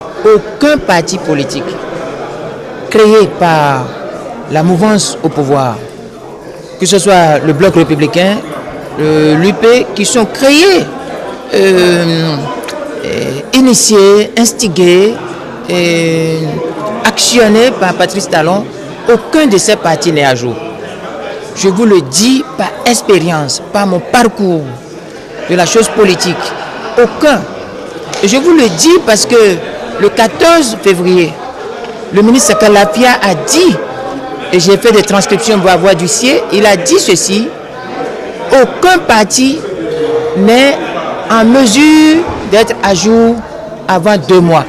Aucun parti politique créé par la mouvance au pouvoir, que ce soit le Bloc républicain, l'UP, qui sont créés, initiés, instigés, actionnés par Patrice Talon, aucun de ces partis n'est à jour. Je vous le dis par expérience, par mon parcours de la chose politique. Aucun. Et je vous le dis parce que le 14 février, le ministre Sakalapia a dit, et j'ai fait des transcriptions pour avoir du CIE, il a dit ceci: aucun parti n'est en mesure d'être à jour avant 2 mois.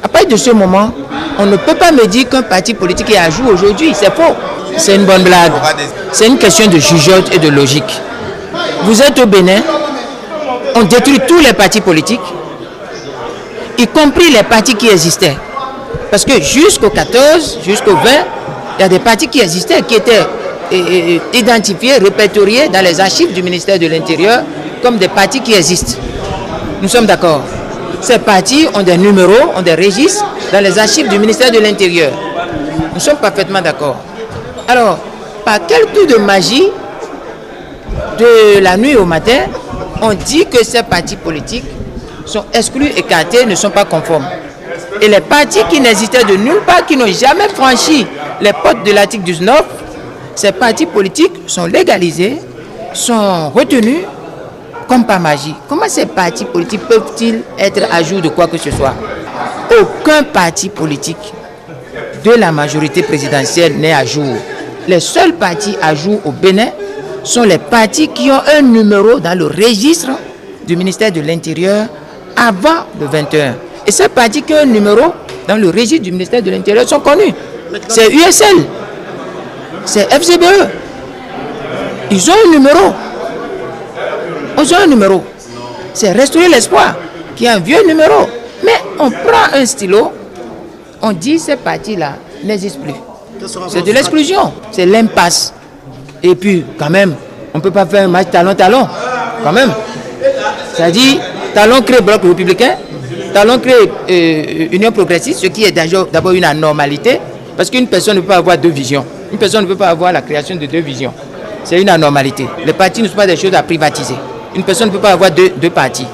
À partir de ce moment, on ne peut pas me dire qu'un parti politique est à jour aujourd'hui. C'est faux. C'est une bonne blague. C'est une question de jugeote et de logique. Vous êtes au Bénin, on détruit tous les partis politiques, y compris les partis qui existaient. Parce que jusqu'au 14, jusqu'au 20, il y a des partis qui existaient, qui étaient identifiés, répertoriés dans les archives du ministère de l'Intérieur comme des partis qui existent. Nous sommes d'accord. Ces partis ont des numéros, ont des registres dans les archives du ministère de l'Intérieur. Nous sommes parfaitement d'accord. Alors, par quel coup de magie, de la nuit au matin, on dit que ces partis politiques sont exclus, écartés, ne sont pas conformes. Et les partis qui n'existaient de nulle part, qui n'ont jamais franchi les portes de l'article 19, ces partis politiques sont légalisés, sont retenus comme par magie. Comment ces partis politiques peuvent-ils être à jour de quoi que ce soit? Aucun parti politique de la majorité présidentielle n'est à jour. Les seuls partis à jour au Bénin sont les partis qui ont un numéro dans le registre du ministère de l'Intérieur avant le 21. Et ces partis qui ont un numéro dans le registre du ministère de l'Intérieur sont connus. C'est USL, c'est FCBE. Ils ont un numéro. Ils ont un numéro. C'est Restaurer l'Espoir, qui a un vieux numéro. Mais on prend un stylo, on dit ces partis-là n'existent plus. C'est de l'exclusion, c'est l'impasse. Et puis, quand même, on ne peut pas faire un match talon-talon. Quand même. C'est-à-dire, Talon crée Bloc républicain, Talon crée Union progressiste, ce qui est d'abord une anormalité, parce qu'une personne ne peut pas avoir 2 visions. Une personne ne peut pas avoir la création de 2 visions. C'est une anormalité. Les partis ne sont pas des choses à privatiser. Une personne ne peut pas avoir deux partis.